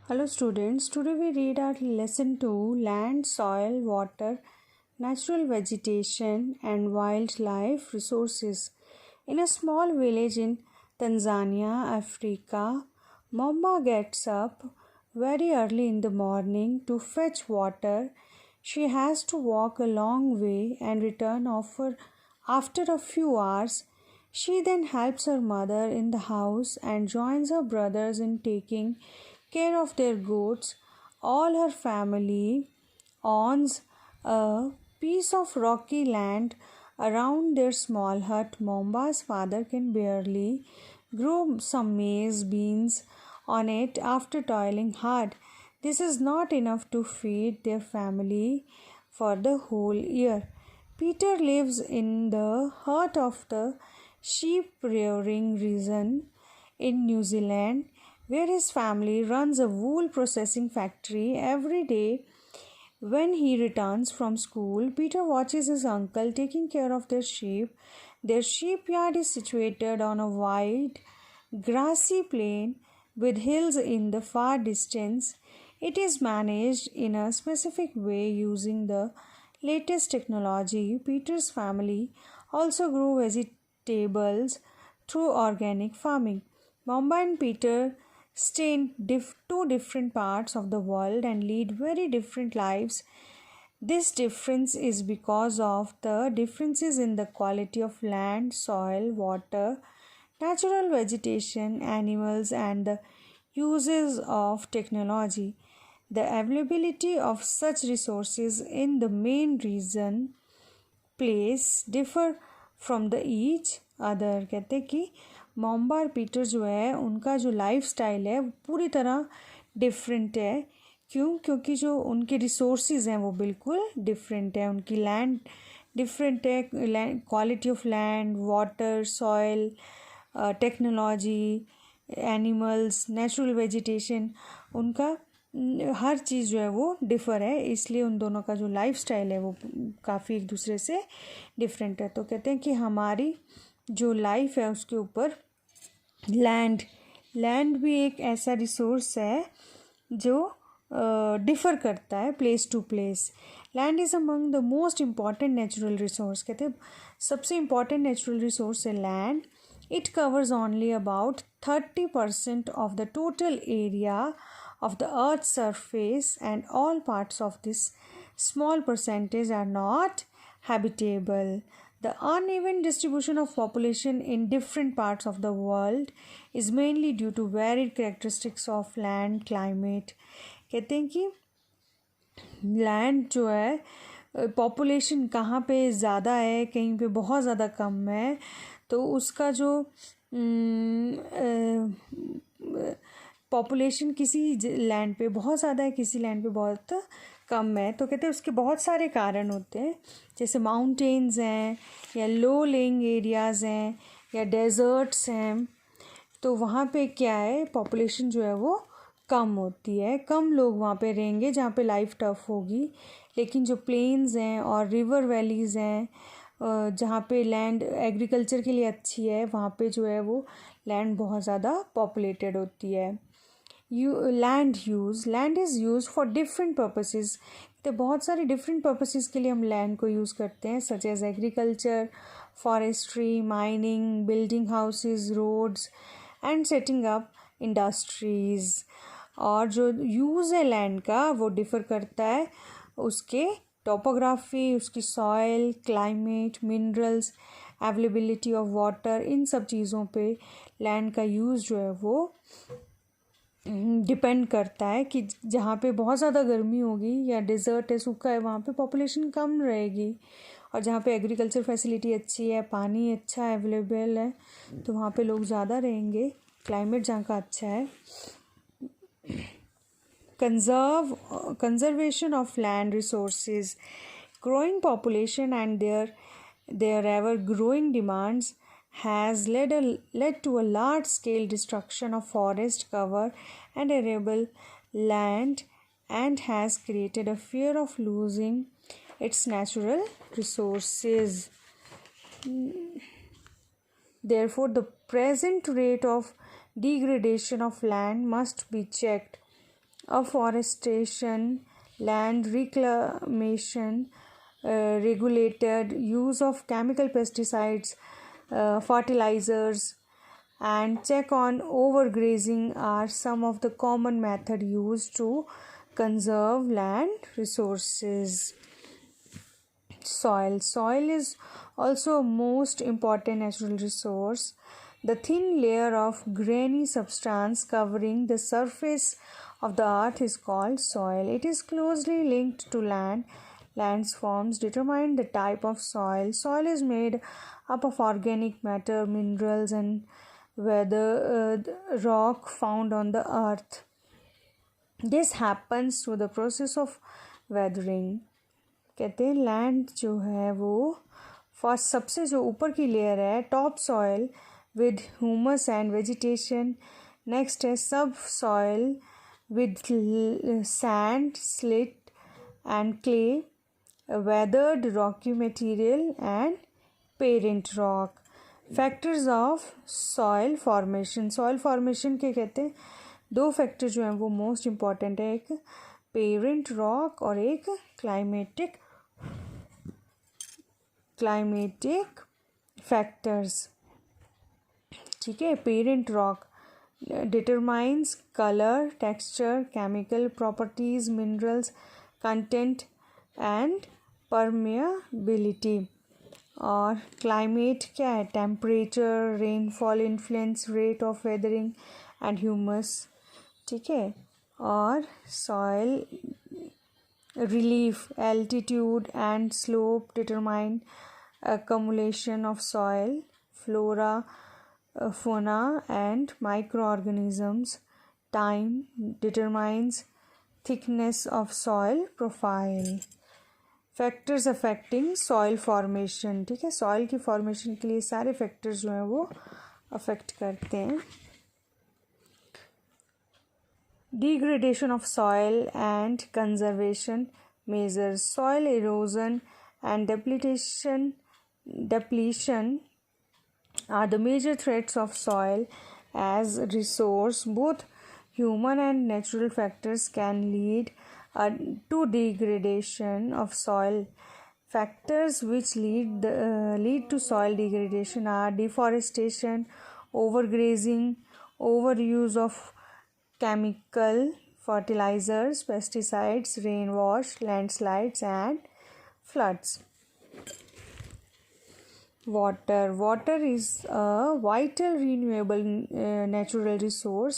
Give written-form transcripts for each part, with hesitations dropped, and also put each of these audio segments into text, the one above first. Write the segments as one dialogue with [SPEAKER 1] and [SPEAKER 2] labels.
[SPEAKER 1] Hello students, today we read our lesson 2 Land, Soil, Water, Natural Vegetation and Wildlife Resources. In a small village in Tanzania, Africa, Mama gets up very early in the morning to fetch water. She has to walk a long way and return after a few hours. She then helps her mother in the house and joins her brothers in taking care of their goats. All her family owns a piece of rocky land around their small hut. Momba's father can barely grow some maize beans on it after toiling hard. This is not enough to feed their family for the whole year. Peter lives in the heart of the sheep rearing region in New Zealand, where his family runs a wool processing factory. Every day when he returns from school, Peter watches his uncle taking care of their sheep. Their sheepyard is situated on a wide, grassy plain with hills in the far distance. It is managed in a specific way using the latest technology. Peter's family also grow vegetables through organic farming. Mamba and Peter stay in two different parts of the world and lead very different lives. This difference is because of the differences in the quality of land, soil, water, natural vegetation, animals, and the uses of technology. The availability of such resources in the main region place differ from the each other. कहते हैं कि मॉम्बा और Peter जो है उनका जो life style है वो पूरी तरह डिफरेंट है. क्योंकि जो उनके रिसोर्सेज हैं वो बिल्कुल डिफरेंट है. उनकी लैंड डिफरेंट है, quality of land, water, soil, technology, animals, natural vegetation, उनका हर चीज़ जो है वो डिफ़र है. इसलिए उन दोनों का जो लाइफ स्टाइल है वो काफ़ी एक दूसरे से डिफरेंट है. तो कहते हैं कि हमारी जो लाइफ है उसके ऊपर लैंड भी एक ऐसा रिसोर्स है जो डिफ़र करता है place to place. Land is among the most important natural resource. कहते हैं सबसे इम्पॉर्टेंट नेचुरल रिसोर्स है land. It covers only about 30% of the total area of the earth's surface, and all parts of this small percentage are not habitable. The uneven distribution of population in different parts of the world is mainly due to varied characteristics of land climate. कहते हैं कि land जो है population कहाँ पे ज़्यादा है, कहीं पे बहुत ज़्यादा कम है, तो उसका जो पॉपुलेशन किसी लैंड पे बहुत ज़्यादा है, किसी लैंड पे बहुत कम है. तो कहते हैं उसके बहुत सारे कारण होते हैं, जैसे माउंटेन्स हैं या लो लेइंग एरियाज़ हैं या डेजर्ट्स हैं. तो वहाँ पे क्या है, पॉपुलेशन जो है वो कम होती है, कम लोग वहाँ पे रहेंगे जहाँ पे लाइफ टफ होगी. लेकिन जो प्लेन्स हैं और रिवर वैलीज़ हैं जहाँ पे लैंड एग्रीकल्चर के लिए अच्छी है, वहाँ पे जो है वो लैंड बहुत ज़्यादा पॉपुलेटेड होती है. Land is use for different purposes. तो बहुत सारे डिफरेंट पर्पसेस के लिए हम लैंड को यूज़ करते हैं, such as agriculture, forestry, mining, building houses, roads and setting up industries. और जो यूज़ है लैंड का वो डिफ़र करता है उसके टोपोग्राफी, उसकी soil, climate, minerals, availability of water, इन सब चीज़ों पे लैंड का यूज़ जो है वो डिपेंड करता है. कि जहाँ पे बहुत ज़्यादा गर्मी होगी या डिज़र्ट है, सूखा है, वहाँ पे पॉपुलेशन कम रहेगी. और जहाँ पे एग्रीकल्चर फैसिलिटी अच्छी है, पानी अच्छा अवेलेबल है, तो वहाँ पे लोग ज़्यादा रहेंगे. क्लाइमेट जहाँ का अच्छा है. Conservation of land resources. Growing population and their ever growing demands has led to a large scale destruction of forest cover and arable land, and has created a fear of losing its natural resources. Therefore, the present rate of degradation of land must be checked. afforestation, land reclamation, regulated use of chemical pesticides, fertilizers, and check on overgrazing are some of the common methods used to conserve land resources. Soil is also a most important natural resource. The thin layer of grainy substance covering the surface of the earth is called soil. It is closely linked to land. Land's forms determine the type of soil. Soil is made up of organic matter, minerals, and weathered rock found on the earth. This happens through the process of weathering. कहते हैं land जो है वो first सबसे जो ऊपर की layer है top soil with humus and vegetation. Next है सब soil with sand, slit and clay, weathered rocky material and parent rock. Factors of soil formation. Soil formation के कहते हैं दो फैक्टर जो हैं वो मोस्ट इम्पॉर्टेंट है, एक पेरेंट रॉक और एक क्लाइमेटिक फैक्टर्स. ठीक है. Parent rock determines color, texture, chemical properties, minerals content and permeability. और क्लाइमेट क्या है? Temperature, rainfall, influence, rate of weathering and humus. ठीक है. और soil relief, altitude and slope determine accumulation of soil, flora, fauna and microorganisms. Time determines thickness of soil profile. Factors affecting soil formation. ठीक है. Soil की formation के लिए सारे factors जो हैं वो अफेक्ट करते हैं. Degradation of soil and conservation measures. Soil erosion and depletion are the major threats of soil as resource. Both human and natural factors can lead to degradation of soil. Factors which lead to soil degradation are deforestation, overgrazing, overuse of chemical fertilizers, pesticides, rainwash, landslides and floods. Water is a vital renewable natural resource.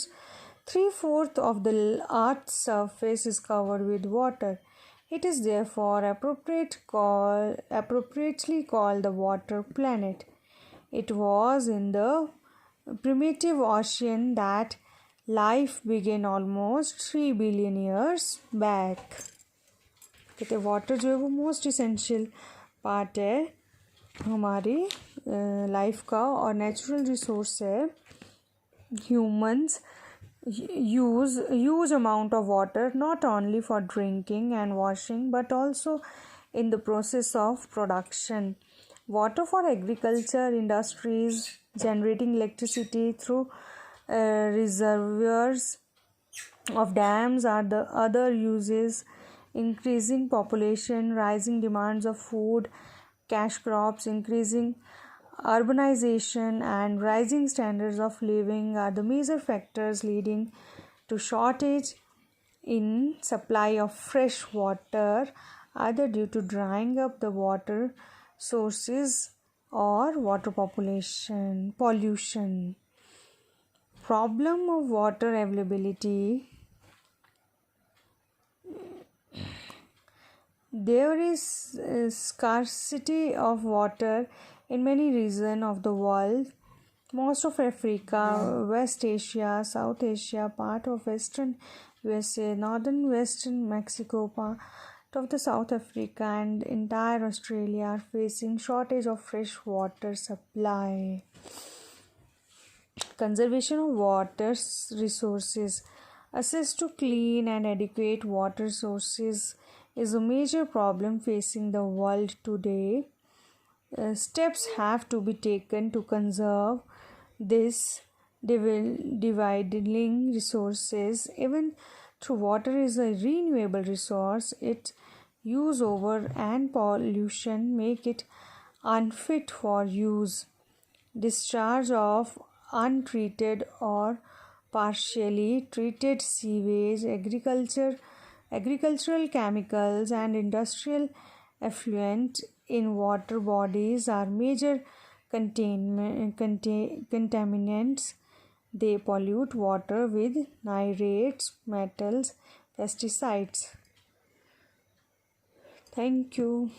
[SPEAKER 1] 3/4 of the earth's surface is covered with water. It is therefore appropriately called the water planet. It was in the primitive ocean that life began almost 3 billion years back. कहते water जो है वो most essential part है हमारी life का और natural resource है. Humans use huge amount of water not only for drinking and washing but also in the process of production. Water for agriculture, industries, generating electricity through reservoirs of dams are the other uses. Increasing population, rising demands of food, cash crops, increasing urbanization and rising standards of living are the major factors leading to shortage in supply of fresh water, either due to drying up the water sources or water pollution. Problem of water availability. There is scarcity of water in many regions of the world. Most of Africa, West Asia, South Asia, part of Western USA, Northern Western Mexico, part of the South Africa and entire Australia are facing shortage of fresh water supply. Conservation of water resources. Access to clean and adequate water sources is a major problem facing the world today. Steps have to be taken to conserve this dividing resources. Even Through water is a renewable resource, its use over and pollution make it unfit for use. Discharge of untreated or partially treated sewage, agricultural chemicals, and industrial effluent in water bodies are major contaminants. They pollute water with nitrates, metals, pesticides. Thank you.